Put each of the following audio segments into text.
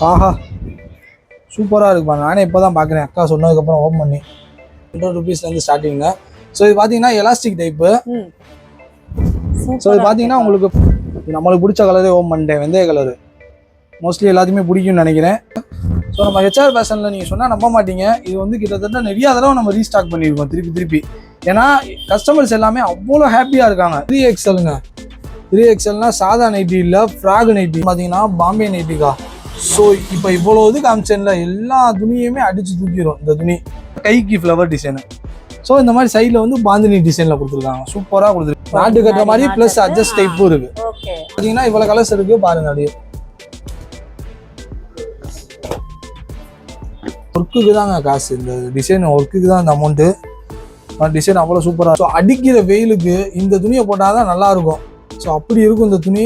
ஆஹா சூப்பராக இருக்குப்பா. நானே இப்போ தான் பார்க்குறேன் அக்கா சொன்னதுக்கப்புறம் ஓப்பன் பண்ணி. 100 ருபீஸ்லேருந்து ஸ்டார்டிங்க. ஸோ இது பார்த்தீங்கன்னா எலாஸ்டிக் டைப்பு. ஸோ இது பார்த்தீங்கன்னா உங்களுக்கு நம்மளுக்கு பிடிச்ச கலரே ஓப்பன் பண்ணிட்டேன். வெந்தய கலரு மோஸ்ட்லி எல்லாத்தையுமே பிடிக்கும்னு நினைக்கிறேன். ஸோ நம்ம ஹெச்ஆர் ஃபேஷனில் நீங்கள் சொன்னால் நம்ப மாட்டீங்க, இது வந்து கிட்டத்தட்ட நிறையா தடவை நம்ம ரீஸ்டாக் பண்ணியிருக்கோம் திருப்பி. ஏன்னா கஸ்டமர்ஸ் எல்லாமே அவ்வளோ ஹாப்பியாக இருக்காங்க. 3XLங்க. 3XLனா சாதா நைட்டி இல்லை, ஃப்ராக் நைட்டி. பார்த்தீங்கன்னா பாம்பே நைட்டிக்கா. ஸோ இப்போ இவ்வளோ இது காமிச்சேன்ல, எல்லா துணியுமே அடித்து தூக்கிடும். இந்த துணி கைக்கு ஃப்ளவர் டிசைனு. ஸோ இந்த மாதிரி சைடில் வந்து பாந்தினி டிசைனில் கொடுத்துருக்காங்க. சூப்பராக கொடுத்துருக்கு. நாட்டு கட்டுற மாதிரி ப்ளஸ் அட்ஜஸ்ட் டைப்பும் இருக்குது. பார்த்தீங்கன்னா இவ்வளோ கலர்ஸ் இருக்குது பாருங்க. அப்படியே ஒர்க்குக்கு தாங்க காசு. இந்த டிசைன் ஒர்க்குக்கு தான் இந்த அமௌண்ட்டு. டிசைன் அவ்வளோ சூப்பராக. ஸோ அடிக்கிற வெயிலுக்கு இந்த துணியை போட்டால் தான் நல்லாயிருக்கும். ஸோ அப்படி இருக்கும் இந்த துணி.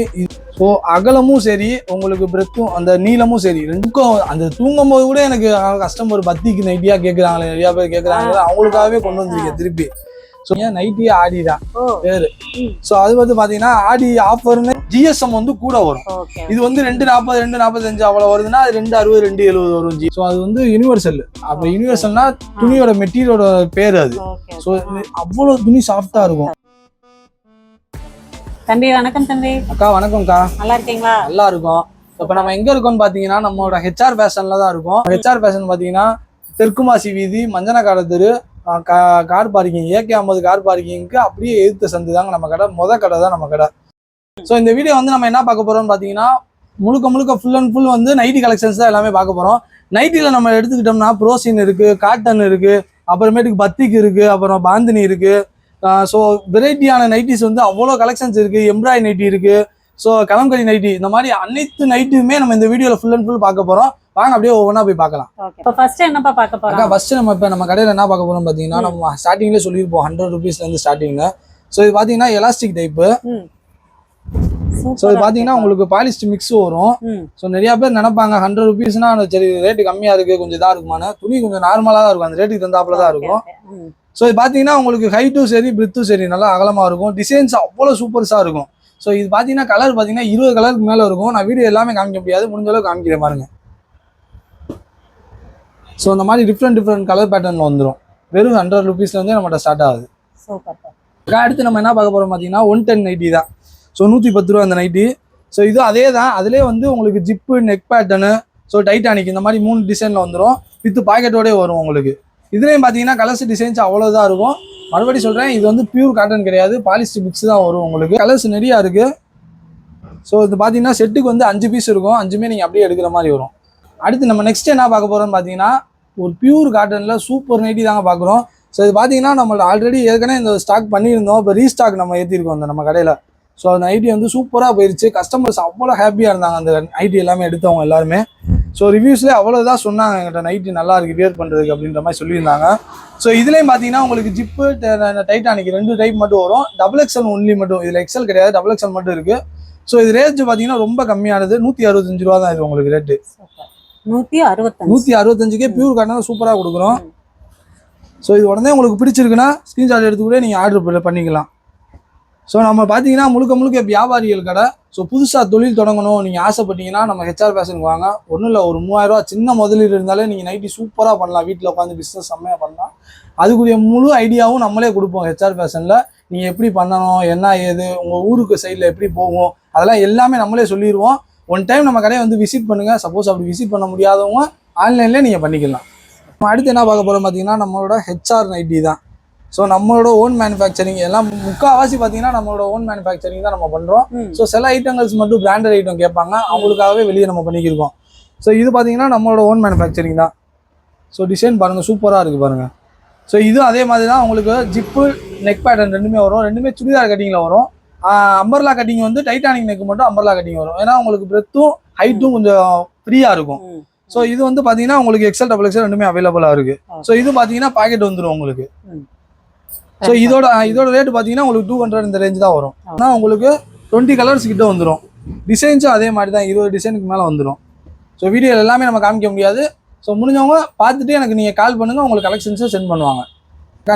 ஸோ அகலமும் சரி, உங்களுக்கு பிரெத்தும் அந்த நீளமும் சரி, ரெண்டுக்கும் அந்த தூங்கும் போது கூட எனக்கு கஸ்டமர் பத்திக்கு நைட்டியாக கேட்குறாங்களே, நிறையா பேர் கேட்குறாங்க. அவங்களுக்காகவே கொண்டு வந்திருக்கேன் திருப்பி. ஸோ ஏன் நைட்டியே ஆடி தான் பேர். ஸோ அது வந்து பார்த்தீங்கன்னா ஆடி ஆஃபர்னு ஜிஎஸ்எம் வந்து கூட வரும். இது வந்து 240 245 அவ்வளோ வருதுன்னா அது 260 270 வரும். ஸோ அது வந்து யூனிவர்சல். அப்போ யூனிவர்சல்னா துணியோட மெட்டீரியலோட பேர் அது. ஸோ அவ்வளோ துணி சாஃப்டா இருக்கும். தம்பி வணக்கம். தம்பி அக்கா வணக்கம்க்கா. நல்லா இருக்கீங்களா? நல்லா இருக்கும். இப்போ நம்ம எங்க இருக்கோம்னு பாத்தீங்கன்னா நம்மளோட ஹெச்ஆர் ஃபேஷன்ல தான் இருக்கும். ஹெச்ஆர் ஃபேஷன் பாத்தீங்கன்னா தெற்குமாசி வீதி, மஞ்சனக்கார தெரு, கார் பார்க்கிங், AK50 கார் பார்க்கிங்க்கு அப்படியே எதிர்த்த சந்து தாங்க நம்ம கடை. கடை தான் நம்ம கடை. ஸோ இந்த வீடியோ வந்து நம்ம என்ன பார்க்க போறோம்னு பாத்தீங்கன்னா முழுக்க ஃபுல் அண்ட் ஃபுல் வந்து நைட்டி கலெக்ஷன்ஸ் தான் எல்லாமே பார்க்க போறோம். நைட்டில நம்ம எடுத்துக்கிட்டோம்னா ப்ரோசின் இருக்கு, காட்டன் இருக்கு, அப்புறமேட்டுக்கு பத்திக்கு இருக்கு, அப்புறம் பாந்தினி இருக்கு. ஸோ வெரைட்டியான நைட்டிஸ் வந்து அவ்வளோ கலெக்ஷன்ஸ் இருக்குது. எம்ப்ராய்டரி நைட்டி இருக்குது. ஸோ கலம்கரி நைட்டி, இந்த மாதிரி அனைத்து நைட்டுமே நம்ம இந்த வீடியோவில் ஃபுல் அண்ட் ஃபுல் பார்க்க போகிறோம். வாங்க அப்படியே ஒவ்வொன்றா போய் பார்க்கலாம். இப்போ ஃபர்ஸ்ட் என்னப்பா பார்க்க போகிறோம்? ஃபர்ஸ்ட் நம்ம இப்போ நம்ம கடையில் என்ன பார்க்க போகிறோம் பார்த்தீங்கன்னா, நம்ம ஸ்டார்டிங்லேயே சொல்லியிருப்போம் 100 ருபீஸ்லேருந்து ஸ்டார்டிங்க. ஸோ இது பார்த்தீங்கன்னா எலாஸ்டிக் டைப்பு. ஸோ இது பார்த்தீங்கன்னா உங்களுக்கு பாலிஸ்ட் மிக்ஸ் வரும். ஸோ நிறைய பேர் நினைப்பாங்க 100 ருபீஸ்னா சரி ரேட்டு கம்மியாக இருக்குது, கொஞ்சம் இதாக இருக்குமான்னு. துணி கொஞ்சம் நார்மலாக தான் இருக்கும், அந்த ரேட்டுக்கு தந்தாப்புல தான் இருக்கும். ஸோ இது பார்த்தீங்கன்னா உங்களுக்கு ஹைட்டும் சரி பிரித்தும் சரி நல்லா அகலமாக இருக்கும். டிசைன்ஸ் அவ்வளோ சூப்பர்ஸாக இருக்கும். ஸோ இது பார்த்தீங்கன்னா கலர் பார்த்தீங்கன்னா 20 கலருக்கு மேலே இருக்கும். நான் வீடியோ எல்லாமே காமிக்க முடியாது, முடிஞ்ச அளவுக்கு காமிக்கிறேன் பாருங்க. ஸோ இந்த மாதிரி டிஃப்ரெண்ட் கலர் பேட்டர்னில் வந்துடும். வெறும் 100 ருபீஸ்லேருந்தே நம்மகிட்ட ஸ்டார்ட் ஆகுது. அடுத்து நம்ம என்ன பார்க்க போகிறோம் பார்த்தீங்கன்னா 110 நைட்டி தான். ஸோ 110 ரூபா அந்த நைட்டி. ஸோ இது அதே தான். அதிலே வந்து உங்களுக்கு zip, neck pattern, so Titanic, இந்த மாதிரி 3 டிசைனில் வந்துடும். வித் பாக்கெட்டோடய வரும் உங்களுக்கு. இதுலேயும் பார்த்தீங்கன்னா கலர்ஸ் டிசைன்ஸ் அவ்வளோதான் இருக்கும். மறுபடியும் சொல்கிறேன், இது வந்து பியூர் காட்டன் கிடையாது, பாலிஸ்டர் மிக்ஸ் தான் வரும் உங்களுக்கு. கலர்ஸ் நிறையா இருக்குது. ஸோ இது பார்த்தீங்கன்னா செட்டுக்கு வந்து 5 பீஸ் இருக்கும். 5மே நீங்கள் அப்படியே எடுக்கிற மாதிரி வரும். அடுத்து நம்ம நெக்ஸ்ட் என்ன பார்க்க போகிறோம்னு பார்த்தீங்கன்னா ஒரு பியூர் காட்டனில் சூப்பர் நைட்டி தாங்க பார்க்குறோம். ஸோ இது பார்த்தீங்கன்னா நம்மளோட ஆல்ரெடி ஏற்கனவே இந்த ஸ்டாக் பண்ணியிருந்தோம். இப்போ ரீஸ்டாக் நம்ம ஏற்றிருக்கோம் இந்த நம்ம கடையில். ஸோ அந்த ஐடி வந்து சூப்பராக போயிடுச்சு. கஸ்டமர்ஸ் அவ்வளோ ஹாப்பியாக இருந்தாங்க அந்த ஐடி எல்லாமே எடுத்தவங்க எல்லாருமே. ஸோ ரிவ்யூஸ்லேயே அவ்வளோதான் சொன்னாங்க, எங்கிட்ட நைட்டி நல்லா இருக்குது வியர் பண்ணுறதுக்கு அப்படின்ற மாதிரி சொல்லியிருந்தாங்க. ஸோ இதுலேயும் பார்த்தீங்கன்னா உங்களுக்கு ஜிப்பு, டைட்டானிக் 2 டைப் மட்டும் வரும். XXL ஒன்லி மட்டும், இதில் XL கிடையாது, XXL மட்டும் இருக்குது. ஸோ இது ரேட் பார்த்தீங்கன்னா ரொம்ப கம்மியானது, 165 ரூபா தான் இது உங்களுக்கு ரேட்டு. 165க்கே பியூர் காட்டன் சூப்பராக கொடுக்குறோம். ஸோ இது உடனே உங்களுக்கு பிடிச்சிருக்குன்னா ஸ்க்ரீன்ஷாட் எடுத்து கூட நீங்கள் ஆர்டர் பண்ணிக்கலாம். ஸோ நம்ம பார்த்தீங்கன்னா முழுக்க வியாபாரிகள் கடை. ஸோ புதுசாக தொழில் தொடங்கணும் நீங்கள் ஆசைப்பட்டீங்கன்னா நம்ம ஹெச்ஆர் ஃபேஷனுக்கு வாங்க. ஒன்றும் இல்லை, ஒரு 3000 ரூபா சின்ன முதலீடு இருந்தாலே நீங்கள் நைட்டி சூப்பராக பண்ணலாம். வீட்டில் உட்காந்து பிஸ்னஸ் செம்மையாக பண்ணலாம். அதுக்குரிய முழு ஐடியாவும் நம்மளே கொடுப்போம் ஹெச்ஆர் ஃபேஷனில். நீங்கள் எப்படி பண்ணணும், என்ன ஏது, உங்கள் ஊருக்கு சைடில் எப்படி போகும், அதெல்லாம் எல்லாமே நம்மளே சொல்லிடுவோம். ஒன் டைம் நம்ம கடையை வந்து விசிட் பண்ணுங்கள். சப்போஸ் அப்படி விசிட் பண்ண முடியாதவங்க ஆன்லைன்லேயே நீங்கள் பண்ணிக்கலாம். நம்ம அடுத்து என்ன பார்க்க போகிறோம் பார்த்தீங்கன்னா நம்மளோட ஹெச்ஆர் நைட்டி தான். ஸோ நம்மளோட ஓன் மேனுஃபேக்சரிங் எல்லாம் முக்கால்வாசி பார்த்தீங்கன்னா நம்மளோட ஓன் மேனுஃபேக்சரிங் தான் நம்ம பண்ணுறோம். ஸோ சில ஐட்டங்கள்ஸ் மட்டும் பிராண்டட் ஐட்டம் கேட்பாங்க, அவங்களுக்காகவே வெளியே நம்ம பண்ணிக்கிருக்கோம். ஸோ இது பார்த்தீங்கன்னா நம்மளோட ஓன் மேனுஃபேக்சரிங் தான். ஸோ டிசைன் பாருங்கள் சூப்பராக இருக்குது பாருங்கள். ஸோ இதுவும் அதே மாதிரி தான் உங்களுக்கு ஜிப்பு, நெக் பேட்டர்ன் ரெண்டுமே வரும். ரெண்டுமே சுடிதார் கட்டிங்கில் வரும். அம்பர்லா கட்டிங் வந்து டைட்டானிக் நெக் மட்டும் அம்பர்லா கட்டிங் வரும். ஏன்னா உங்களுக்கு பிரெத்தும் ஹைட்டும் கொஞ்சம் ஃப்ரீயாக இருக்கும். ஸோ இது வந்து பார்த்தீங்கன்னா உங்களுக்கு XL XXL ரெண்டுமே அவைலபிளாக இருக்குது. ஸோ இது பார்த்தீங்கன்னா பாக்கெட் வந்துடும் உங்களுக்கு. ஸோ இதோட ரேட்டு பார்த்தீங்கன்னா உங்களுக்கு 200 இந்த ரேஞ்ச் தான் வரும். ஆனால் உங்களுக்கு 20 கலர்ஸ் கிட்ட வந்துடும். டிசைன்ஸும் அதே மாதிரி தான், 20 டிசைனுக்கு மேலே வந்துடும். ஸோ வீடியோவில் எல்லாமே நம்ம காமிக்க முடியாது. ஸோ முடிஞ்சவங்க பார்த்துட்டு எனக்கு நீங்கள் கால் பண்ணுங்கள், உங்களுக்கு கலெக்ஷன்ஸை சென்ட் பண்ணுவாங்க.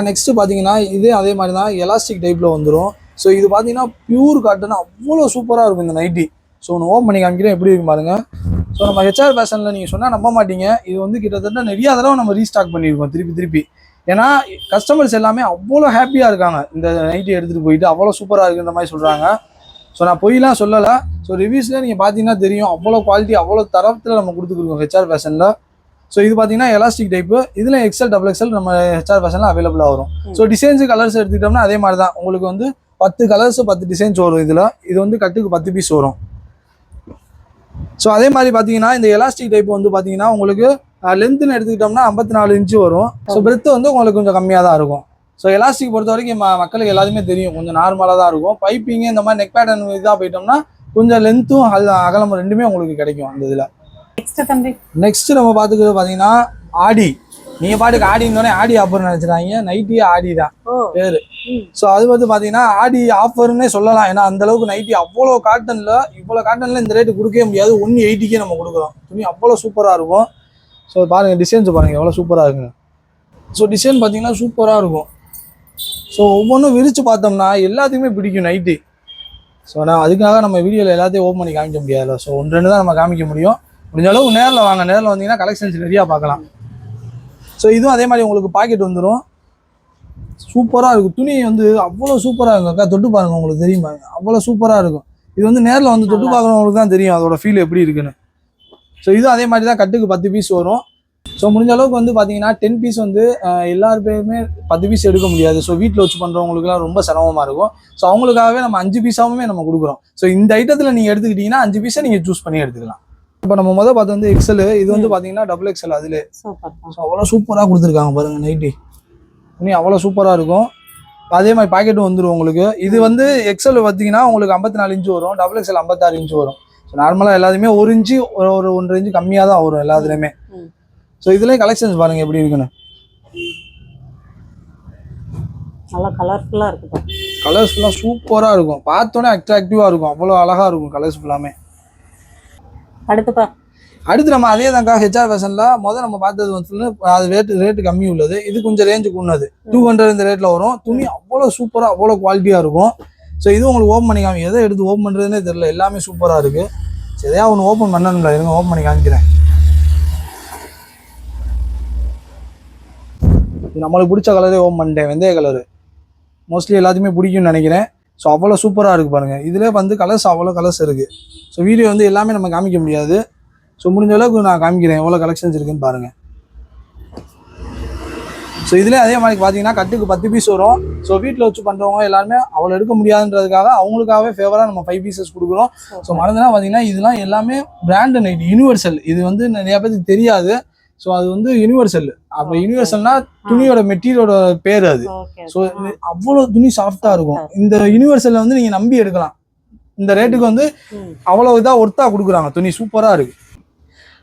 நெக்ஸ்ட்டு பார்த்தீங்கன்னா இதே அதே மாதிரி தான் எலாஸ்டிக் டைப்பில் வந்துடும். ஸோ இது பார்த்தீங்கன்னா பியூர் காட்டன் அவ்வளோ சூப்பராக இருக்கும் இந்த நைட்டி. ஸோ ஒன்று ஓப்பன் பண்ணி காமிக்கிறேன் எப்படி இருக்கு பாருங்கள். ஸோ நம்ம ஹெச்ஆர் ஃபேஷனில் நீங்கள் சொன்னால் நம்ப மாட்டீங்க, இது வந்து கிட்டத்தட்ட நிறையா தடவை நம்ம ரீஸ்டாக் பண்ணியிருக்கோம் திருப்பி. ஏன்னா கஸ்டமர்ஸ் எல்லாமே அவ்வளோ ஹாப்பியாக இருக்காங்க, இந்த நைட்டி எடுத்துகிட்டு போயிட்டு அவ்வளோ சூப்பராக இருக்குன்ற மாதிரி சொல்கிறாங்க. ஸோ நான் பொய்லாம் சொல்லலை. ஸோ ரிவ்யூஸில் நீங்கள் பார்த்தீங்கன்னா தெரியும், அவ்வளோ குவாலிட்டி அவ்வளோ தரத்தில் நம்ம கொடுத்துருக்கோம் ஹெச்ஆர் ஃபேஷனில். ஸோ இது பார்த்தீங்கன்னா எலாஸ்டிக் டைப்பு, இதில் XL XXL நம்ம ஹெச்ஆர் ஃபேஷனில் அவைலபிளாக வரும். ஸோ டிசைன்ஸு கலர்ஸ் எடுத்துக்கிட்டோம்னா அதே மாதிரி தான், உங்களுக்கு வந்து 10 கலர்ஸு 10 டிசைன்ஸ் வரும். இது வந்து கட்டுக்கு 10 பீஸ் வரும். ஸோ அதே மாதிரி பார்த்தீங்கன்னா இந்த எலாஸ்டிக் டைப் வந்து பார்த்தீங்கன்னா உங்களுக்கு லென்த்துன்னு எடுத்துக்கிட்டோம்னா 54 இன்ச்சு வரும். ஸோ பிரெத்து வந்து உங்களுக்கு கொஞ்சம் கம்மியாக தான் இருக்கும். ஸோ எலாஸ்டிக் பொறுத்த வரைக்கும் மக்களுக்கு எல்லாத்துமே தெரியும், கொஞ்சம் நார்மலாக தான் இருக்கும். பைப்பிங்கு இந்த மாதிரி நெக் பேட்டர்ன் இதாக போயிட்டோம்னா கொஞ்சம் லென்த்தும் அகலம் ரெண்டுமே உங்களுக்கு கிடைக்கும் அந்த இதில். நெக்ஸ்ட் நம்ம பார்த்துக்கிறது பார்த்தீங்கன்னா ஆடி. நீங்கள் பாட்டுக்கு ஆடினோடனே ஆடி ஆஃபர்னு நினச்சிடாங்க, நைட்டி ஆடி தான் பேர். ஸோ அது வந்து பார்த்தீங்கன்னா ஆடி ஆஃபர்னே சொல்லலாம். ஏன்னா அந்தளவுக்கு நைட்டி இவ்வளோ காட்டனில் இந்த ரேட்டு கொடுக்கவே முடியாது. 180க்கே நம்ம கொடுக்குறோம். துணி அவ்வளோ சூப்பராக இருக்கும். ஸோ பாருங்கள், டிசைன்ஸ் பாருங்கள் எவ்வளோ சூப்பராக இருக்குங்க. ஸோ டிசைன் பார்த்தீங்கன்னா சூப்பராக இருக்கும். ஸோ ஒவ்வொன்றும் விரித்து பார்த்தோம்னா எல்லாத்துக்குமே பிடிக்கும் நைட்டி. ஸோ நான் அதுக்காக நம்ம வீடியோவில் எல்லாத்தையும் ஓப்பன் பண்ணி காமிக்க முடியாதுல்ல. ஸோ 1-2 தான் நம்ம காமிக்க முடியும். முடிஞ்ச அளவுக்கு நேரில் வாங்க, நேரில் வந்தீங்கன்னா கலெக்ஷன்ஸ் நிறையா பார்க்கலாம். ஸோ இதுவும் அதே மாதிரி உங்களுக்கு பாக்கெட் வந்துடும். சூப்பராக இருக்கும். துணி வந்து அவ்வளோ சூப்பராக இருக்கும். அக்கா தொட்டு பாருங்கள், உங்களுக்கு தெரியுமா, அவ்வளோ சூப்பராக இருக்கும். இது வந்து நேரில் வந்து தொட்டு பார்க்குறவங்களுக்கு தான் தெரியும் அதோட ஃபீல் எப்படி இருக்குன்னு. ஸோ இதுவும் அதே மாதிரி தான், கட்டுக்கு 10 பீஸ் வரும். ஸோ முடிஞ்ச அளவுக்கு வந்து பார்த்தீங்கன்னா 10 பீஸ் வந்து எல்லாருமே 10 பீஸ் எடுக்க முடியாது. ஸோ வீட்டில் வச்சு பண்ணுறவங்களுக்குலாம் ரொம்ப சிரமமாக இருக்கும். ஸோ அவங்களுக்காகவே நம்ம 5 பீஸாகவுமே நம்ம கொடுக்குறோம். ஸோ இந்த ஐட்டத்தில் நீங்கள் எடுத்துக்கிட்டிங்கன்னா 5 பீஸை நீங்கள் சூஸ் பண்ணி எடுத்துக்கலாம். இப்போ நம்ம பார்த்து வந்து XL, இது வந்து பார்த்தீங்கன்னா XXL. அதிலே ஸோ அவ்வளோ சூப்பராக கொடுத்துருக்காங்க பாருங்கள் நைட்டி. துணி அவ்வளோ சூப்பராக இருக்கும். அதே மாதிரி பாக்கெட்டும் வந்துடும் உங்களுக்கு. இது வந்து XL பார்த்தீங்கன்னா உங்களுக்கு 54 இன்ச்சு வரும், XXL 56 இன்ச்சு வரும். ஸோ நார்மலாக எல்லாத்துமே 1 இன்ச்சு ஒரு 1.5 இன்ச்சு கம்மியாக தான் வரும் எல்லாத்துலேயுமே. ஸோ இதுலேயும் கலெக்ஷன்ஸ் பாருங்கள் எப்படி இருக்குன்னு. நல்லா கலர்ஃபுல்லாக இருக்குது. கலர்ஸ் ஃபுல்லாக சூப்பராக இருக்கும், பார்த்தோன்னே அட்ராக்டிவாக இருக்கும், அவ்வளோ அழகாக இருக்கும் கலர்ஸ் ஃபுல்லாமே. அடுத்து நம்ம அதே தான்க்கா ஹெச்ஆர் ஃபேஷனில் நம்ம பார்த்தது வந்து அது ரேட்டு கம்மி உள்ளது. இது கொஞ்சம் ரேஞ்சுக்கு உள்ளது, 200 இந்த ரேட்டில் வரும். துணி அவ்வளோ சூப்பராக அவ்வளோ குவாலிட்டியாக இருக்கும். ஸோ இதுவும் உங்களுக்கு ஓப்பன் பண்ணி காமி, எதை எடுத்து ஓப்பன் பண்ணுறதுனே தெரியல, எல்லாமே சூப்பராக இருக்குது. சரி, எதையா ஒன்று ஓப்பன் பண்ணணும்ல, இருங்க ஓப்பன் பண்ணி காமிக்கிறேன். நம்மளுக்கு பிடிச்ச கலரே ஓப்பன் பண்ணிட்டேன், வெந்தய கலரு. மோஸ்ட்லி எல்லாத்தையுமே பிடிக்கும்னு நினைக்கிறேன். ஸோ அவ்வளோ சூப்பராக இருக்குது பாருங்கள். இதிலே வந்து கலர்ஸ் அவ்வளோ கலர்ஸ் இருக்குது. ஸோ வீடியோ வந்து எல்லாமே நம்ம காமிக்க முடியாது. ஸோ முடிஞ்ச அளவுக்கு நான் காமிக்கிறேன் எவ்வளோ கலெக்ஷன்ஸ் இருக்குன்னு பாருங்கள். ஸோ இதிலே அதே மாதிரி பார்த்தீங்கன்னா கட்டுக்கு 10 பீஸ் வரும். ஸோ வீட்டில் வச்சு பண்ணுறவங்க எல்லாருமே அவ்வளோ எடுக்க முடியாதுன்றதுக்காக அவங்களுக்காகவே ஃபேவராக நம்ம 5 பீசஸ் கொடுக்குறோம். ஸோ மறந்துனா பார்த்தீங்கன்னா இதெல்லாம் எல்லாமே பிராண்டு நைட்டி, யூனிவர்சல். இது வந்து நிறையா பேருக்கு தெரியாது. ஸோ அது வந்து யூனிவர்சல். அப்போ யூனிவர்சல்னா துணியோட மெட்டீரியலோட பேர் அது. ஸோ அவ்வளோ துணி சாஃப்டாக இருக்கும். இந்த யூனிவர்சலில் வந்து நீங்கள் நம்பி எடுக்கலாம். இந்த ரேட்டுக்கு வந்து அவ்வளோ இதாக ஒர்த்தாக கொடுக்குறாங்க. துணி சூப்பராக இருக்குது.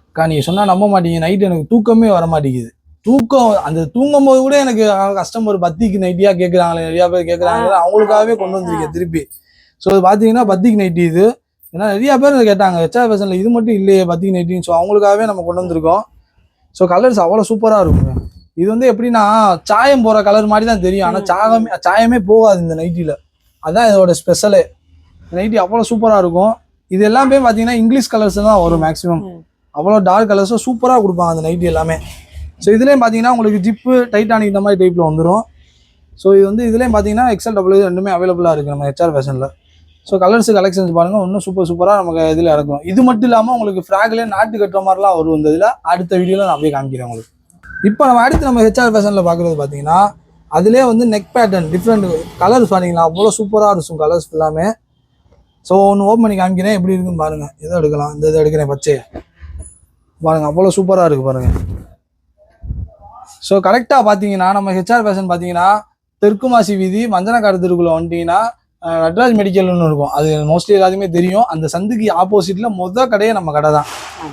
அக்கா நீங்கள் சொன்னால் நம்ப மாட்டீங்க, நைட்டு எனக்கு தூக்கமே வர மாட்டேங்குது. அந்த தூங்கும் போது கூட எனக்கு கஸ்டமர் பத்திக்கு நைட்டியாக கேட்குறாங்களே, நிறையா பேர் கேட்குறாங்க, அவங்களுக்காகவே கொண்டு வந்திருக்கேன் திருப்பி. ஸோ இது பார்த்தீங்கன்னா பத்திக்கு நைட்டி இது. ஏன்னா நிறையா பேர் கேட்டாங்க ஹெச்ஆர் ஃபேஷனில் இது மட்டும் இல்லையே பத்திக்கு நைட்டின்னு. ஸோ அவங்களுக்காகவே நம்ம கொண்டு வந்திருக்கோம். ஸோ கலர்ஸ் அவ்வளோ சூப்பராக இருக்குங்க. இது வந்து எப்படின்னா சாயம் போகிற கலர் மாதிரி தான் தெரியும், ஆனால் சாயமே போகாது இந்த நைட்டியில். அதுதான் இதோட ஸ்பெஷலே. நைட்டி அவ்வளோ சூப்பராக இருக்கும். இது எல்லாமே பார்த்தீங்கன்னா இங்கிலீஷ் கலர்ஸ் தான் வரும் மேக்ஸிமம். அவ்வளோ டார்க் கலர்ஸும் சூப்பராக கொடுப்பாங்க அந்த நைட்டி எல்லாமே. ஸோ இதுலேயும் பார்த்தீங்கன்னா உங்களுக்கு ஜிப்பு, டைட்டானிக் இந்த மாதிரி டைப்பில் வந்துடும். ஸோ இது வந்து இதுலேயும் பார்த்தீங்கன்னா XL XXL ரெண்டுமே அவைலபிளாக இருக்குது நம்ம ஹெச்ஆர் ஃபேஷனில். ஸோ கலெக்ஷன்ஸ் பாருங்கள், இன்னும் சூப்பராக நமக்கு இதில் இறக்கும். இது மட்டும் இல்லாமல் உங்களுக்கு ஃப்ராக்லேயே நாட்டு கட்டுற மாதிரிலாம் வரும் இந்த இதில். அடுத்த வீடியோவில் நான் அப்படியே காமிக்கிறேன் உங்களுக்கு. இப்போ நம்ம ஹெச்ஆர் ஃபேஷனில் பார்க்குறது பார்த்தீங்கன்னா அதிலே வந்து நெக் பேட்டர்ன் டிஃப்ரெண்ட் கலர்ஸ் பார்த்தீங்களா, அவ்வளோ சூப்பராக இருக்கும் கலர்ஸ் எல்லாமே. ஸோ ஒன்று ஓப்பன் பண்ணி காமிக்கிறேன் எப்படி இருக்குன்னு பாருங்கள். எதை எடுக்கலாம், இந்த இதை எடுக்கிறேன், பச்சை பாருங்கள், அவ்வளோ சூப்பராக இருக்குது பாருங்கள். ஸோ கரெக்டாக பார்த்தீங்கன்னா நம்ம ஹெச்ஆர் ஃபேஷன் பார்த்தீங்கன்னா தெற்குமாசி வீதி மஞ்சனக்காடு தெருக்குள்ளே வந்துட்டீங்கன்னா நட்ராஜ் மெடிக்கல்னு இருக்கும். அது மோஸ்ட்லி எல்லாத்துக்குமே தெரியும். அந்த சந்துக்கு ஆப்போசிட்டில் கடையே நம்ம கடை தான்.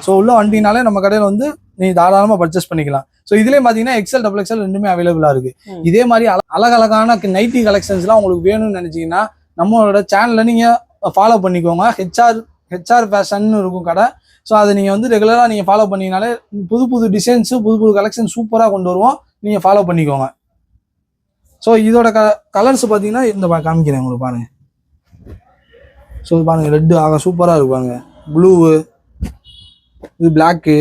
ஸோ உள்ள வந்துட்டீங்கனாலே நம்ம கடையில் வந்து நீ தாராளமாக பர்ச்சேஸ் பண்ணிக்கலாம். ஸோ இதுலேயும் பார்த்தீங்கன்னா XL XXL ரெண்டுமே அவைலபிளாக இருக்குது. இதே மாதிரி அழகழகான நைட்டி கலெக்ஷன்ஸ்லாம் உங்களுக்கு வேணும்னு நினச்சிங்கன்னா நம்மளோட சேனலில் நீங்கள் ஃபாலோ பண்ணிக்கோங்க. ஹெச்ஆர் ஃபேஷன் இருக்கும் கடை. ஸோ அதை நீங்கள் வந்து ரெகுலராக நீங்கள் ஃபாலோ பண்ணிங்கனாலே புது டிசைன்ஸு புது கலெக்ஷன் சூப்பராக கொண்டு வருவோம். நீங்கள் ஃபாலோ பண்ணிக்கோங்க. ஸோ இதோட கலர்ஸ் பார்த்தீங்கன்னா இந்த காமிக்கிறேன் உங்களுக்கு பாருங்கள். ஸோ பாருங்கள், ரெட்டு ஆக சூப்பராக இருக்கு பாருங்கள், ப்ளூவு, இது பிளாக்கு,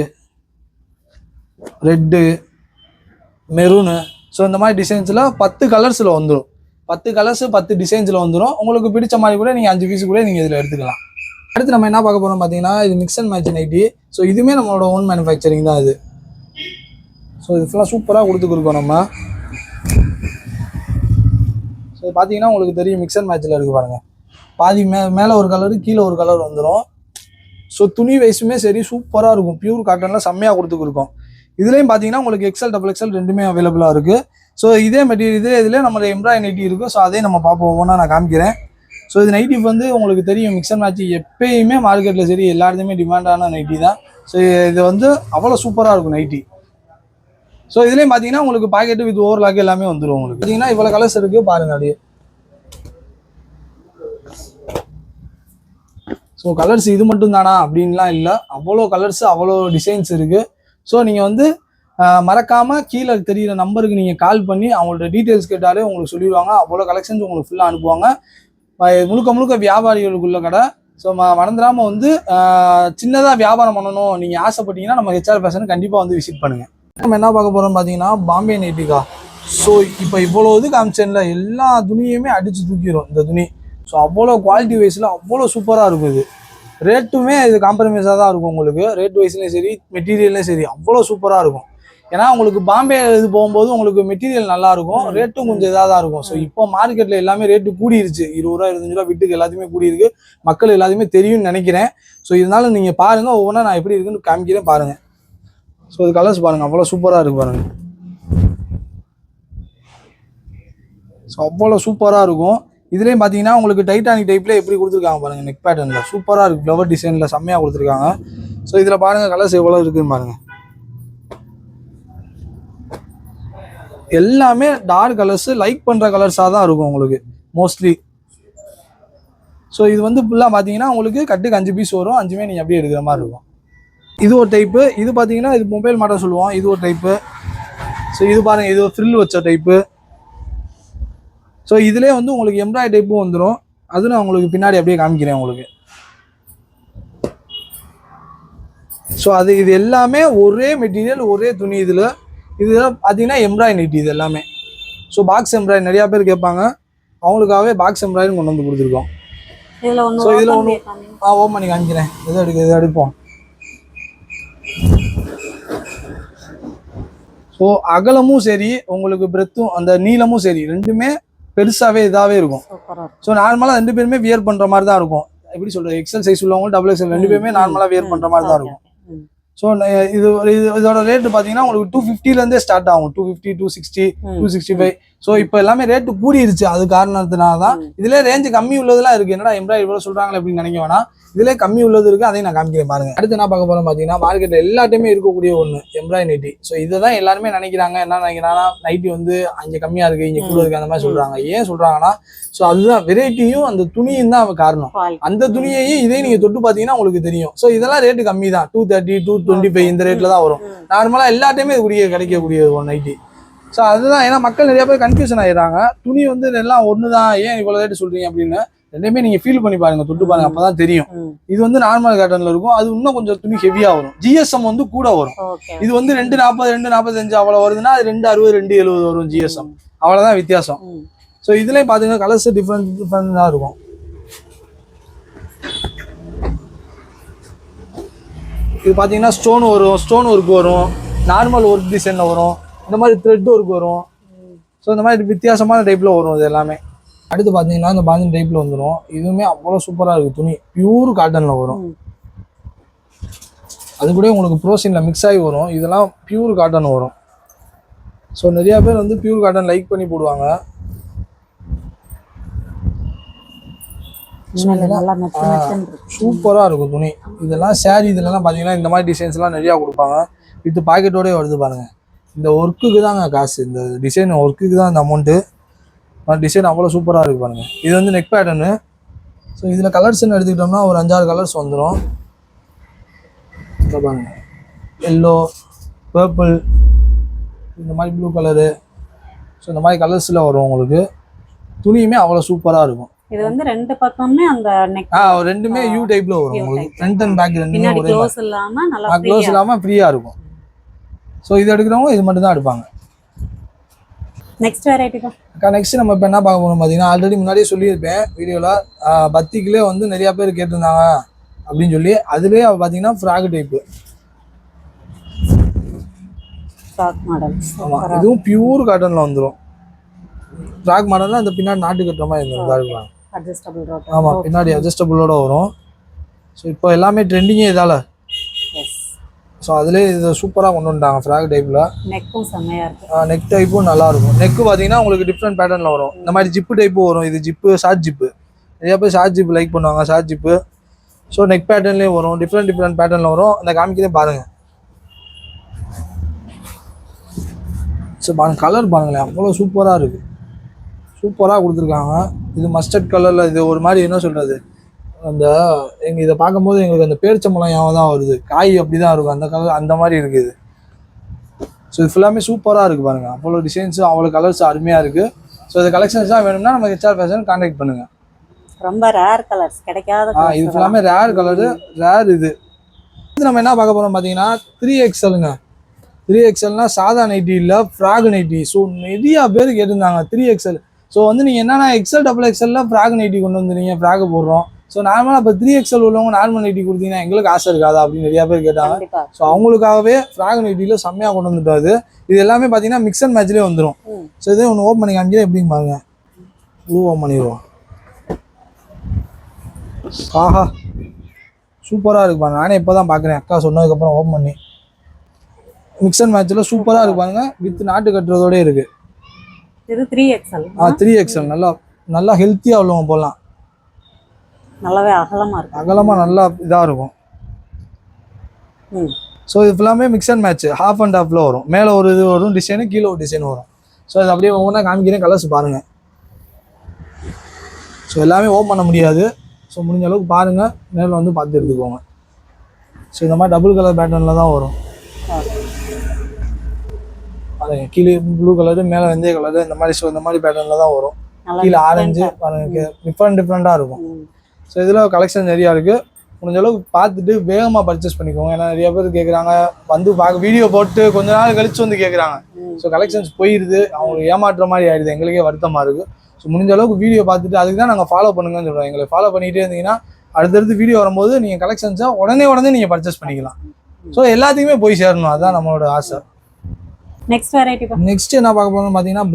ரெட்டு, மெரூனு. ஸோ இந்த மாதிரி டிசைன்ஸில் 10 கலர்ஸில் வந்துடும். 10 கலர்ஸு 10 டிசைன்ஸில் வந்துடும். உங்களுக்கு பிடிச்ச மாதிரி கூட நீங்கள் 5 பீஸ் கூட நீங்கள் இதில் எடுத்துக்கலாம். அடுத்து நம்ம என்ன பார்க்க போகிறோம் பார்த்தீங்கன்னா, இது mix and match nighty. So இதுவுமே நம்மளோட ஓன் மேனுஃபேக்சரிங் தான் இது. ஸோ இது ஃபுல்லாக சூப்பராக கொடுத்துருக்கோம் நம்ம. ஸோ பார்த்தீங்கன்னா உங்களுக்கு தெரியும் மிக்ஸ் அண்ட் மேட்சில் இருக்குது பாருங்கள். பாதி மேலே ஒரு கலரு கீழே ஒரு கலர் வந்துடும். ஸோ துணி வயசுமே சரி சூப்பராக இருக்கும். பியூர் காட்டனில் செம்மையாக கொடுத்துருக்கோம். இதுலேயும் பார்த்தீங்கன்னா உங்களுக்கு எக்ஸல் டபுள் எக்ஸல் ரெண்டுமே அவைலபிளாக இருக்குது. ஸோ இதே மெட்டீரியல் இதில் நம்மளோட எம்ப்ராய்டரி நைட்டி இருக்குது. ஸோ அதையும் நம்ம பார்ப்போம், ஒவ்வொன்றா நான் காமிக்கிறேன். ஸோ இது நைட்டி வந்து உங்களுக்கு தெரியும் மிக்ஸ் அண்ட் மேட்ச் எப்பயுமே மார்க்கெட்டில் சரி எல்லா இடத்துலையுமே டிமாண்டான நைட்டி தான். ஸோ இது வந்து அவ்வளோ சூப்பராக இருக்கும் நைட்டி. ஸோ இதுலேயும் பார்த்தீங்கன்னா உங்களுக்கு பாக்கெட்டு வித் ஓவர்லாக் எல்லாமே வந்துடும். உங்களுக்கு பார்த்தீங்கன்னா இவ்வளோ கலர்ஸ் இருக்குது பாருங்கள் அப்படியே. ஸோ கலர்ஸ் இது மட்டும் தானா அப்படின்லாம் இல்லை, அவ்வளோ கலர்ஸ் அவ்வளோ டிசைன்ஸ் இருக்குது. ஸோ நீங்கள் வந்து மறக்காமல் கீழே தெரிகிற நம்பருக்கு நீங்கள் கால் பண்ணி அவங்களோட டீட்டெயில்ஸ் கேட்டாலே உங்களுக்கு சொல்லிடுவாங்க. அவ்வளோ கலெக்ஷன்ஸ் உங்களுக்கு ஃபுல்லாக அனுப்புவாங்க. முழுக்க முழுக்க வியாபாரிகளுக்குள்ள கடை. ஸோ மறந்துடாமல் வந்து சின்னதாக வியாபாரம் பண்ணணும் நீங்கள் ஆசைப்பட்டீங்கன்னா நம்ம ஹெச்ஆர் ஃபேஷன் கண்டிப்பாக வந்து விசிட் பண்ணுங்கள். நம்ம என்ன பார்க்க போகிறோம்னு பார்த்தீங்கன்னா பாம்பே நைட்டிக்கா. ஸோ இப்போ இவ்வளோ இது காமிச்சேன்ல, எல்லா துணியுமே அடித்து தூக்கிடும் இந்த துணி. ஸோ அவ்வளோ குவாலிட்டி வைஸில் அவ்வளோ சூப்பராக இருக்கும். இது ரேட்டுமே இது காம்ப்ரமைஸாக தான் இருக்கும். உங்களுக்கு ரேட் வைஸ்லேயும் சரி மெட்டீரியல்லையும் சரி அவ்வளோ சூப்பராக இருக்கும். ஏன்னா உங்களுக்கு பாம்பே இது போகும்போது உங்களுக்கு மெட்டீரியல் நல்லா இருக்கும், ரேட்டும் கொஞ்சம் இதாக தான் இருக்கும். ஸோ இப்போ மார்க்கெட்டில் எல்லாமே ரேட்டு கூடிருச்சு. 20 ரூபா 25 ரூபா வீட்டுக்கு எல்லாத்தையுமே கூடியிருக்கு. மக்கள் எல்லாத்தையுமே தெரியும்னு நினைக்கிறேன். ஸோ இதனால நீங்கள் பாருங்கள், ஒவ்வொன்றா நான் எப்படி இருக்குன்னு காமிக்கிறேன் பாருங்கள். ஸோ இது கலர்ஸ் பாருங்கள், அவ்வளோ சூப்பராக இருக்குது பாருங்கள். ஸோ அவ்வளோ சூப்பராக இருக்கும். இதுலேயும் பார்த்தீங்கன்னா உங்களுக்கு டைட்டானிக் டைப்பில் எப்படி கொடுத்துருக்காங்க பாருங்கள். நெக் பேட்டர்னில் சூப்பராக இருக்குது. ஃப்ளவர் டிசைனில் செம்மையாக கொடுத்துருக்காங்க. ஸோ இதில் பாருங்கள் கலர்ஸ் எவ்வளோ இருக்குதுன்னு பாருங்கள். எல்லாமே டார்க் கலர்ஸ், லைக் பண்ணுற கலர்ஸாக தான் இருக்கும் உங்களுக்கு மோஸ்ட்லி. ஸோ இது வந்து ஃபுல்லாக பார்த்தீங்கன்னா உங்களுக்கு கட்டுக்கு 5 பீஸ் வரும். 5மே நீங்கள் அப்படியே எடுக்கிற மாதிரி இருக்கும். இது ஒரு டைப்பு. இது பார்த்தீங்கன்னா இது மொபைல் மாடல் சொல்லுவோம். இது ஒரு டைப்பு. ஸோ இது பாருங்கள், இது ஒரு ஃப்ரில் வச்ச டைப்பு. ஸோ இதிலே வந்து உங்களுக்கு எம்ப்ராய்டரி டைப்பும் வந்துடும். அது நான் உங்களுக்கு பின்னாடி அப்படியே காமிக்கிறேன் உங்களுக்கு. ஸோ இது எல்லாமே ஒரே மெட்டீரியல் ஒரே துணி. இதெல்லாம் பார்த்தீங்கன்னா எம்ப்ராய்டரி நைட்டி இது எல்லாமே. ஸோ பாக்ஸ் எம்ப்ராய்டரி நிறையா பேர் கேட்பாங்க, அவங்களுக்காகவே பாக்ஸ் எம்ப்ராய்டரி கொண்டு வந்து கொடுத்துருக்கோம். ஸோ இதில் ஒன்று ஓப்பன் பண்ணி காமிக்கிறேன். எதை எடுப்போம். ஸோ அகலமும் சரி உங்களுக்கு பிரெத்தும் அந்த நீளமும் சரி ரெண்டுமே பெருசாகவே இதாகவே இருக்கும். ஸோ நார்மலாக 2 பேருமே வியர் பண்ணுற மாதிரி தான் இருக்கும். எப்படி சொல்கிறது, எக்ஸல் சைஸ் உள்ளவங்க டபுள் எக்ஸல் 2 பேருமே நார்மலாக வியர் பண்ணுற மாதிரி தான் இருக்கும். ஸோ இதோட ரேட்டு பார்த்தீங்கன்னா உங்களுக்கு 250லேருந்தே ஸ்டார்ட் ஆகும். 250, 260, 265. ஸோ இப்போ எல்லாமே ரேட்டு கூடிருச்சு. அது காரணத்தினால தான் இதிலே ரேஞ்சு கம்மி உள்ளதெல்லாம் இருக்குது. என்னடா எம்ப்ராய்டரி இவ்வளோ சொல்கிறாங்களே அப்படின்னு நினைக்க வேணாம். இதிலே கம்மி உள்ளது இருக்குது, அதையும் நான் காமிக்கிறேன் பாருங்கள். அடுத்து என்ன பார்க்க போகிறோம் பார்த்தீங்கன்னா மார்க்கெட்டில் எல்லாத்தையுமே இருக்கக்கூடிய ஒன்று எம்ப்ராய்டரி நைட்டி. ஸோ இதை தான் எல்லாருமே நினைக்கிறாங்க. என்ன நினைக்கிறாங்கன்னா நைட்டி வந்து அங்கே கம்மியாக இருக்குது இங்கே கூட இருக்குது அந்த மாதிரி சொல்கிறாங்க. ஏன் சொல்கிறாங்கன்னா ஸோ அதுதான் வெரைட்டியும் அந்த துணியும் தான் காரணம். அந்த துணியையும் இதையும் நீங்கள் தொட்டு பார்த்தீங்கன்னா உங்களுக்கு தெரியும். ஸோ இதெல்லாம் ரேட்டு கம்மி தான். 230, 225 இந்த ரேட்டில் தான் வரும். நார்மலாக எல்லாத்தையுமே கிடைக்கக்கூடிய ஒரு நைட்டி. ஸோ அதுதான், ஏன்னா மக்கள் நிறைய பேர் கன்ஃபியூஷன் ஆகிடுறாங்க. துணி வந்து எல்லாம் ஒன்று தான், ஏன் இவ்வளோ ரேட்டு சொல்கிறீங்க அப்படின்னு. ரெண்டுமே நீங்கள் ஃபீல் பண்ணி பாருங்கள், தொட்டு பாருங்கள், அப்போ தான் தெரியும். இது வந்து நார்மல் காட்டனில் இருக்கும், அது இன்னும் கொஞ்சம் துணி ஹெவியாக வரும். ஜிஎஸ்எம் வந்து கூட வரும். இது வந்து 240, 245 அவ்வளோ வருதுன்னா அது 260, 270 வரும் ஜிஎஸ்எம். அவ்வளோதான் வித்தியாசம். ஸோ இதுலேயும் பார்த்தீங்கன்னா கலர்ஸ் டிஃப்ரெண்டாக இருக்கும். இது பார்த்தீங்கன்னா ஸ்டோன் ஒர்க் வரும், நார்மல் ஒர்க் டிசைனில் வரும், இந்த மாதிரி த்ரெட் ஒர்க் வரும். ஸோ இந்த மாதிரி வித்தியாசமான டைப்பில் வரும் இது எல்லாமே. அடுத்து பார்த்தீங்கன்னா இந்த பாந்தின் டைப்பில் வந்துடும். இதுவுமே அவ்வளோ சூப்பராக இருக்குது. துணி பியூர் காட்டனில் வரும். அது கூட உங்களுக்கு ப்ரோசினில் மிக்ஸ் ஆகி வரும். இதெல்லாம் பியூர் காட்டன் வரும். ஸோ நிறையா பேர் வந்து பியூர் காட்டன் லைக் பண்ணி போடுவாங்க. சூப்பராக இருக்கும் துணி. இதெல்லாம் சாரீ இதெல்லாம் பார்த்தீங்கன்னா இந்த மாதிரி டிசைன்ஸ்லாம் நிறையா கொடுப்பாங்க. வித் பாக்கெட்டோடய வருது பாருங்கள். இந்த ஒர்க்குக்கு தாங்க காசு, இந்த டிசைன் ஒர்க்குக்கு தான் இந்த அமௌண்ட்டு. டிசைன் அவ்வளோ சூப்பராக இருக்குது பாருங்கள். இது வந்து நெக் பேட்டர்னு. ஸோ இதில் கலர்ஸ்ன்னு எடுத்துக்கிட்டோம்னா ஒரு 5-6 கலர்ஸ் வந்துடும். இதை பாருங்கள், எல்லோ, பர்பிள், இந்த மாதிரி ப்ளூ கலரு. ஸோ இந்த மாதிரி கலர்ஸில் வரும் உங்களுக்கு. துணியுமே அவ்வளோ சூப்பராக இருக்கும். இது வந்து ரெண்டு பக்கமே அந்த நெக் ரெண்டுமே யூ டைப்ல வரும் U உங்களுக்கு. type. ஃப்ரண்ட் அண்ட் பேக் ரெண்டுமே பின்னாடி ஒரே க்ளோஸ் இல்லாம நல்லா க்ளோஸ் ஃப்ரீயா. இல்லாம ஃப்ரீயா இருக்கும். ஸோ இது எடுக்கிறவங்க இது மட்டும் தான் எடுப்பாங்க. நெக்ஸ்ட் வெரைட்டி தான். நெக்ஸ்ட் நம்ம இப்போ என்ன பார்க்க போறோம் பார்த்தீங்கன்னா, ஆல்ரெடி முன்னாடியே சொல்லியிருப்பேன் வீடியோவில், பத்திக்கிலே வந்து நிறைய பேர் கேட்டிருந்தாங்க அப்படின்னு சொல்லி. அதுலேயே பார்த்தீங்கன்னா ஃப்ராக் டைப்பு. Frock model. ஆமாம், இதுவும் பியூர் காட்டனில் வந்துடும். ஃப்ராக் மாடலில் அந்த பின்னாடி நாட்டு கட்டுற மாதிரி இருந்திருக்கும். Adjustable road. ஆமாம், பின்னாடி அட்ஜஸ்டபுளோட வரும். ஸோ இப்போ எல்லாமே ட்ரெண்டிங்கே இதால். எஸ். ஸோ அதுலேயே இதை சூப்பராக கொண்டு வந்துட்டாங்க ஃப்ராக் டைப்பில். நெக்கும் செம்மையா இருக்கு. நெக் டைப்பும் நல்லாயிருக்கும். நெக்கு பார்த்தீங்கன்னா உங்களுக்கு டிஃப்ரெண்ட் பேட்டர்னில் வரும். இந்த மாதிரி ஜிப்பு டைப்பும் வரும். இது ஜிப்பு, ஷார்ட் ஜிப்பு. நிறைய பேர் ஷார்ட் ஜிப்பு லைக் பண்ணுவாங்க, ஷார்ட் ஜிப்பு. ஸோ நெக் பேட்டர்ன்லேயும் வரும், டிஃப்ரெண்ட் பேட்டர்னில் வரும். அந்த காமிக்கிறதே பாருங்கள். ஸோ பாருங்கள், கலர் பாருங்களேன், அவ்வளோ சூப்பராக இருக்குது. சூப்பராக கொடுத்துருக்காங்க. இது மஸ்டர்ட் கலரில், இது ஒரு மாதிரி என்ன சொல்கிறது, அந்த எங்கள் இதை பார்க்கும்போது எங்களுக்கு அந்த பேரிச்சம்பழம் ஞாபகம் தான் வருது. காய் அப்படி தான் இருக்கும், அந்த கலர் அந்த மாதிரி இருக்குது. ஸோ இது ஃபுல்லாமே சூப்பராக இருக்குது பாருங்கள். அவ்வளோ டிசைன்ஸு, அவ்வளோ கலர்ஸ் அருமையாக இருக்குது. ஸோ இந்த கலெக்ஷன்ஸ்லாம் வேணும்னா நம்ம HR ஃபேஷன் கான்டாக்ட் பண்ணுங்கள். ரொம்ப ரேர் கலர்ஸ், கிடைக்காத இது ஃபுல்லாமே ரேர் கலரு, ரேர் இது. நம்ம என்ன பார்க்க போகிறோம் பார்த்தீங்கன்னா 3XLங்க. 3XLனா சாதா நைட்டி இல்லை, ஃப்ராக் நைட்டி. ஸோ நிறையா பேர் கேட்டிருந்தாங்க 3XL. ஸோ வந்து நீங்கள் என்னென்னா XL, XXL ஃப்ராக் நைட்டி கொண்டு வந்துருங்க, ஃப்ராக் போடுறோம். ஸோ நார்மலாக இப்போ 3XL உள்ளவங்க நார்மல் நைட்டி கொடுத்தீங்கன்னா எங்களுக்கு ஆசை இருக்காதா அப்படின்னு நிறையா பேர் கேட்டாங்க. ஸோ அவங்களுக்காகவே ஃப்ராக் நைட்டியில் செம்மையாக கொண்டு வந்துட்டாது. இது எல்லாமே பார்த்தீங்கன்னா மிக்ஸ் அண்ட் மேட்ச்லேயே வந்துடும். ஸோ இதே ஒன்று ஓப்பன் பண்ணி காமிக்கிறேன், எப்படின்னு பாருங்க. ஓப்பன் பண்ணிடுவோம். ஆஹா, சூப்பராக இருக்கு பாருங்க. நானே இப்போ தான் பார்க்குறேன், அக்கா சொன்னதுக்கப்புறம் ஓப்பன் பண்ணி. மிக்ஸ் அண்ட் மேட்ச்சில் சூப்பராக இருக்கு பாருங்க. வித் நாட்டு கட்டுறதோடய இருக்குது. இது 3XL. 3XL நல்லா ஹெல்த்தியாக உள்ளவங்க போடலாம். நல்லாவே அகலமாக இருக்கும். அகலமாக நல்லா இதாக இருக்கும். ஸோ இது ஃபுல்லாமே mix and match, half and ஹாஃபில் வரும். மேலே ஒரு இது வரும் டிசைனு, கீழே ஒரு டிசைன் வரும். ஸோ இது அப்படியே ஒவ்வொன்றா காமிக்கிறேன், கலர்ஸ் பாருங்கள். ஸோ எல்லாமே ஓப்பன் பண்ண முடியாது. ஸோ முடிஞ்ச அளவுக்கு பாருங்கள், நேரில் வந்து பார்த்து எடுத்துக்கோங்க. ஸோ இந்த மாதிரி டபுள் கலர் பேட்டர்னில் தான் வரும். பாருங்க, கீழே ப்ளூ கலரு, மேலே வெந்தய கலரு, இந்த மாதிரி. ஸோ இந்த மாதிரி பேட்டர்னில் தான் வரும். கீழே ஆரஞ்சு பாருங்க, டிஃப்ரெண்ட்டாக இருக்கும். ஸோ இதில் கலெக்ஷன் நிறையா இருக்குது. முடிஞ்ச அளவுக்கு பார்த்துட்டு வேகமாக பர்ச்சேஸ் பண்ணிக்கோங்க. ஏன்னா நிறைய பேர் கேட்குறாங்க, வந்து வீடியோ போட்டு கொஞ்ச நாள் கழிச்சு வந்து கேட்குறாங்க. ஸோ கலெக்ஷன்ஸ் போயிடுது, அவங்களுக்கு ஏமாற்றுற மாதிரி ஆயிடுது, எங்களுக்கே வருத்தமாக இருக்குது. ஸோ முடிஞ்ச அளவுக்கு வீடியோ பார்த்துட்டு, அதுக்கு தான் நாங்கள் ஃபாலோ பண்ணுங்கன்னு சொல்கிறோம். எங்களை ஃபாலோ பண்ணிகிட்டே இருந்தீங்கன்னா அடுத்தடுத்து வீடியோ வரும்போது நீங்கள் கலெக்ஷன்ஸை உடனே நீங்கள் பர்ச்சேஸ் பண்ணிக்கலாம். ஸோ எல்லாத்துக்குமே போய் சேரணும், அதுதான் நம்மளோட ஆசை. நெக்ஸ்ட் என்ன பார்க்க போகணும்னு பார்த்தீங்கன்னா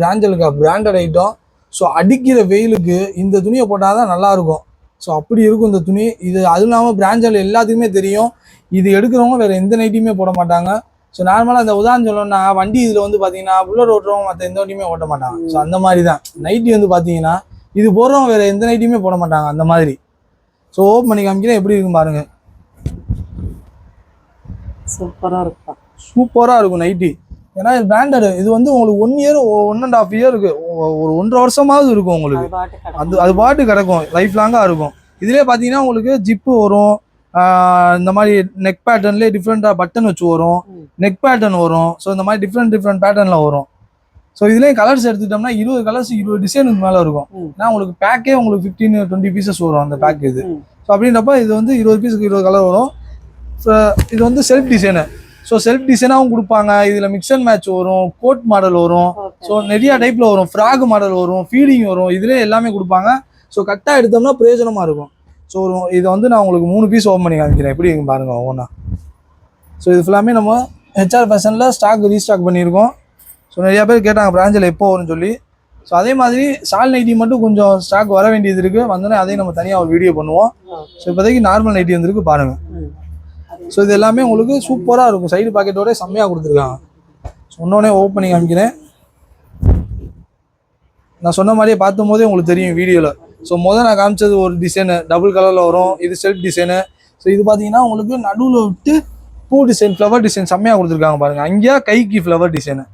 பிராண்டட் ஐட்டம். ஸோ அடிக்கிற வெயிலுக்கு இந்த துணியை போட்டால் தான் நல்லாயிருக்கும். ஸோ அப்படி இருக்கும் இந்த துணி. இது அதுவும் இல்லாமல் பிராண்டட் எல்லாத்துக்குமே தெரியும். இது எடுக்கிறவங்க வேறு எந்த நைட்டியுமே போட மாட்டாங்க. ஸோ நார்மலாக இந்த உதாரணம் சொல்லணும்னா, வண்டி இதில் வந்து பார்த்தீங்கன்னா புல்லட் ஓட்டுறவங்க மற்ற எந்த வண்டியுமே ஓட்ட மாட்டாங்க. ஸோ அந்த மாதிரி தான் நைட்டி வந்து பார்த்தீங்கன்னா, இது போடுறவங்க வேறு எந்த நைட்டியுமே போட மாட்டாங்க அந்த மாதிரி. ஸோ ஓப்பன் பண்ணி காமிக்கிறேன், எப்படி இருக்கும் பாருங்க. சூப்பராக இருக்கும் நைட்டி. ஏன்னா இது பிராண்டட். இது வந்து உங்களுக்கு 1 இயர் 1.5 இயருக்கு, ஒரு 1.5 வருஷமாவது இருக்கும் உங்களுக்கு. அது பாட்டு கிடக்கும், லைஃப் லாங்காக இருக்கும். இதுலேயே பார்த்தீங்கன்னா உங்களுக்கு ஜிப்பு வரும். இந்த மாதிரி நெக் பேட்டர்ன்லேயே டிஃப்ரெண்ட்டாக பட்டன் வச்சு வரும், நெக் பேட்டர்ன் வரும். ஸோ இந்த மாதிரி டிஃப்ரெண்ட் பேட்டர்னில் வரும். ஸோ இதுலேயும் கலர்ஸ் எடுத்துட்டோம்னா 20 கலர்ஸ் 20 டிசைனுக்கு மேலே இருக்கும். ஏன்னா உங்களுக்கு பேக்கே உங்களுக்கு 15-20 பீசஸ் வரும் அந்த பேக் இது. ஸோ அப்படின்றப்ப இது வந்து 20 பீஸுக்கு 20 கலர் வரும். இது வந்து செல்ஃப் டிசைனு. ஸோ செல்ஃப் டிசைனாகவும் கொடுப்பாங்க. இதில் மிக்ஸ் அண்ட் மேட்ச் வரும், கோட் மாடல் வரும். ஸோ நிறையா டைப்பில் வரும், ஃப்ராக் மாடல் வரும், ஃபீடிங் வரும். இதிலே எல்லாமே கொடுப்பாங்க. ஸோ கரெக்டாக எடுத்தோம்னா பிரயோஜனமாக இருக்கும். ஸோ இதை வந்து நான் உங்களுக்கு 3 பீஸ் ஓப்பன் பண்ணி காமிக்கிறேன், எப்படி இருக்கு பாருங்கள் ஒவ்வொன்றா. ஸோ இது ஃபுல்லாமே நம்ம HR ஃபேஷனில் ஸ்டாக் ரீஸ்டாக் பண்ணியிருக்கோம். ஸோ நிறையா பேர் கேட்டாங்க பிராஞ்சில் எப்போ வரும்னு சொல்லி. ஸோ அதே மாதிரி ஷால் நைட்டி மட்டும் கொஞ்சம் ஸ்டாக் வர வேண்டியது இருக்குது. வந்தோடனே அதையும் நம்ம தனியாக ஒரு வீடியோ பண்ணுவோம். ஸோ இப்போதைக்கு நார்மல் நைட்டி வந்துருக்கு பாருங்கள். ஸோ இது எல்லாமே உங்களுக்கு சூப்பராக இருக்கும். சைடு பாக்கெட்டோட செம்மையாக கொடுத்துருக்காங்க. சொன்னோடனே ஓப்பன் பண்ணி காமிக்கிறேன். நான் சொன்ன மாதிரியே பார்த்தும் போதே உங்களுக்கு தெரியும் வீடியோவில். ஸோ நான் காமிச்சது ஒரு டிசைனு, டபுள் கலரில் வரும். இது செல்ஃப் டிசைனு. ஸோ இது பார்த்தீங்கன்னா உங்களுக்கு நடுவில் விட்டு பூ டிசைன், ஃப்ளவர் டிசைன் செம்மையாக கொடுத்துருக்காங்க பாருங்கள். அங்கேயா கைக்கு ஃப்ளவர் டிசைனு.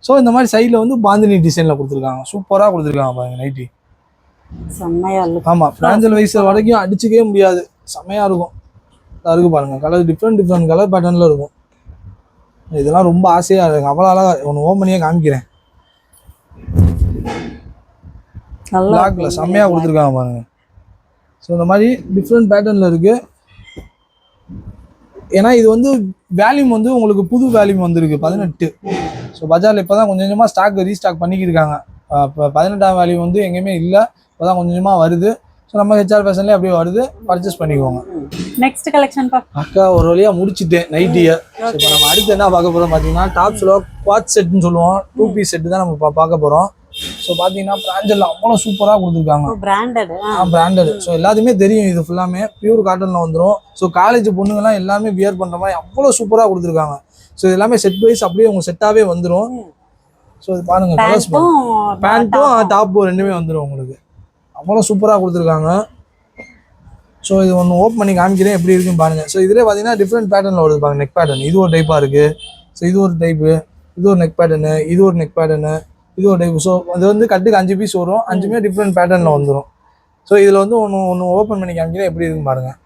ஸோ இந்த மாதிரி சைடில் வந்து பாந்தினி டிசைனில் கொடுத்துருக்காங்க. சூப்பராக கொடுத்துருக்காங்க பாருங்கள் நைட்டி. ஆமாம், பிராஞ்சல் வைஸ் வரைக்கும் அடிச்சுக்கவே முடியாது, செம்மையாக இருக்கும். இருக்குது பாருங்கள், கலர் டிஃப்ரெண்ட் கலர் பேட்டர்னில் இருக்கும். இதெல்லாம் ரொம்ப ஆசையாக இருக்கும். அவ்வளோ அழகாக ஒன்று ஓப்பன் பண்ணியே காமிக்கிறேன். நல்லா பிளாக்ல இருக்கு. செம்மையா கொடுத்துருக்காங்க பாருங்க. ஸோ இந்த மாதிரி டிஃப்ரெண்ட் பேட்டர்ன்ல இருக்கு. ஏன்னா இது வந்து வேல்யூம் வந்து உங்களுக்கு புது வேல்யூம் வந்திருக்கு 18. ஸோ பஜார்ல இப்போதான் கொஞ்சம் கொஞ்சமா ஸ்டாக் ரீஸ்டாக் பண்ணிக்கிருக்காங்க. இப்போ 18ஆம் வேல்யூ வந்து எங்கேயுமே இல்லை, இப்போதான் கொஞ்சம் கொஞ்சமா வருது. ஸோ நம்ம ஹெச்ஆர் ஃபேஷன்லேயே அப்படியே வருது, பர்ச்சேஸ் பண்ணிக்கோங்க. நெக்ஸ்ட் கலெக்ஷன் பா. அக்கா ஒரு வழியா முடிச்சுட்டேன் நைட்டியை. இப்போ நம்ம அடுத்து என்ன பார்க்க போறோம் பார்த்தீங்கன்னா டாப்ஸ்ல குவாட் செட்னு சொல்லுவோம், 2 பீஸ் செட்டு தான் நம்ம பார்க்க போறோம். ஸோ பார்த்தீங்கன்னா பிராஞ்சல் அவ்வளோ சூப்பராக கொடுத்துருக்காங்க. பிராண்டட். பிராண்டட். ஸோ எல்லாத்தையுமே தெரியும், இது ஃபுல்லாமே பியூர் காட்டனில் வந்துடும். ஸோ காலேஜ் பொண்ணுங்கலாம் எல்லாமே வியர் பண்ணுற மாதிரி அவ்வளோ சூப்பராக கொடுத்துருக்காங்க. ஸோ இது எல்லாமே செட் வைஸ் அப்படியே உங்களுக்கு செட்டாகவே வந்துடும். ஸோ இது பாருங்க, பேண்ட்டும் டாப்பும் ரெண்டுமே வந்துடும் உங்களுக்கு. அவ்வளோ சூப்பராக கொடுத்துருக்காங்க. ஸோ இது ஒன்று ஓப்பன் பண்ணி காமிக்கிறேன் எப்படி இருக்குன்னு பாருங்க. ஸோ இதிலே பார்த்தீங்கன்னா டிஃப்ரெண்ட் பேட்டர்னில் வருது பாருங்க. நெக் பேட்டர்ன் இது ஒரு டைப்பாக இருக்குது. ஸோ இது ஒரு டைப்பு, இது ஒரு நெக் பேட்டர்னு, இது ஒரு நெக் பேட்டர்னு, இது ஒரு டைப். ஸோ அது வந்து கட்டுக்கு 5 பீஸ் வரும், 5மே டிஃப்ரெண்ட் பேட்டர்னில் வந்துடும். ஸோ இதில் வந்து ஒன்று ஓப்பன் பண்ணி காமிக்கிறேன் எப்படி இருக்குன்னு பாருங்கள்.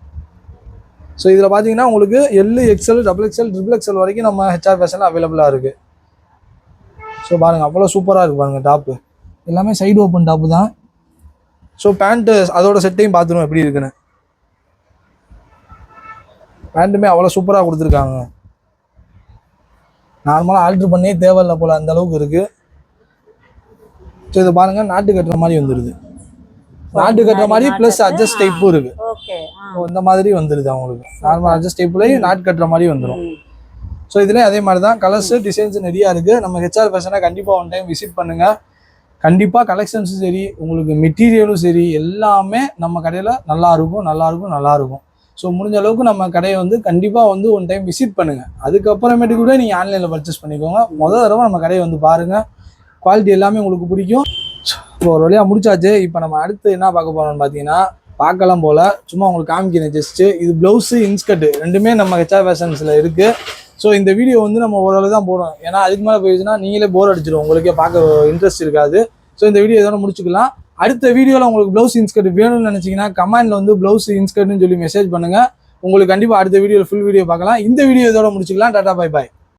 ஸோ இதில் பார்த்தீங்கன்னா உங்களுக்கு எல், எக்ஸ்எல், XXL, XXL வரைக்கும் நம்ம ஹெச்ஆர் ஃபேஷனில் அவைலபிளாக இருக்குது. ஸோ பாருங்கள் அவ்வளோ சூப்பராக இருக்குது பாருங்கள். டாப்பு எல்லாமே சைடு ஓப்பன் டாப்பு தான். ஸோ பேண்ட்டு அதோட செட்டையும் பார்த்துருவோம் எப்படி இருக்குன்னு. பேண்ட்டுமே அவ்வளோ சூப்பராக கொடுத்துருக்காங்க. நார்மலாக ஆல்ட்ரு பண்ணியே தேவையில்லை போல் அந்த அளவுக்கு இருக்குது. ஸோ இது பாருங்கள், நாட்டு கட்டுற மாதிரி வந்துடுது. நாட்டு கட்டுற மாதிரி ப்ளஸ் அட்ஜஸ்ட் டைப்பும் இருக்குது. இந்த மாதிரி வந்துடுது அவங்களுக்கு. நார்மல் அட்ஜஸ்ட் டைப்லேயும் நாட்டு கட்டுற மாதிரி வந்துடும். ஸோ இதுலேயும் அதே மாதிரி தான் கலர்ஸ் டிசைன்ஸ் நிறையா இருக்குது. நம்ம ஹெச்ஆர் ஃபேஷனை கண்டிப்பாக ஒன் டைம் விசிட் பண்ணுங்கள். கண்டிப்பாக கலெக்ஷன்ஸும் சரி, உங்களுக்கு மெட்டீரியலும் சரி, எல்லாமே நம்ம கடையில் நல்லாயிருக்கும். ஸோ முடிஞ்ச அளவுக்கு நம்ம கடையை வந்து கண்டிப்பாக வந்து ஒன் டைம் விசிட் பண்ணுங்கள். அதுக்கப்புறமேட்டு கூட நீங்கள் ஆன்லைனில் பர்ச்சேஸ் பண்ணிக்கோங்க. முதல் தடவை நம்ம கடையை வந்து பாருங்கள், குவாலிட்டி எல்லாமே உங்களுக்கு பிடிக்கும். இப்போ ஒரு வழியாக முடிச்சாச்சு. இப்போ நம்ம அடுத்து என்ன பார்க்க போகிறோம்னு பார்த்தீங்கன்னா, பார்க்கலாம் போல் சும்மா உங்களுக்கு காமிக்கிறேன் ஜஸ்ட்டு. இது ப்ளவுஸு, இன்ஸ்கர்ட்டு ரெண்டுமே நம்ம ஹெச்ஆர் ஃபேஷன்ஸில் இருக்குது. ஸோ இந்த வீடியோ வந்து நம்ம ஓரளவு தான் போடுறோம், ஏன்னா அதுக்கு மேலே போயிடுச்சுன்னா நீங்களே போர் அடிச்சிடும், உங்களுக்கே பார்க்க இன்ட்ரெஸ்ட் இருக்காது. ஸோ இந்த வீடியோ இதோட முடிச்சுக்கலாம். அடுத்த வீடியோவில் உங்களுக்கு ப்ளவுஸ் இன்ஸ்கர்ட் வேணும்னு நினச்சிங்கன்னா கமெண்ட்டில் வந்து ப்ளவுஸ் இன்ஸ்கர்ட்னு சொல்லி மெசேஜ் பண்ணுங்கள். உங்களுக்கு கண்டிப்பாக அடுத்த வீடியோவில் ஃபுல் வீடியோ பார்க்கலாம். இந்த வீடியோ இதோட முடிச்சுக்கலாம். Tata, bye bye.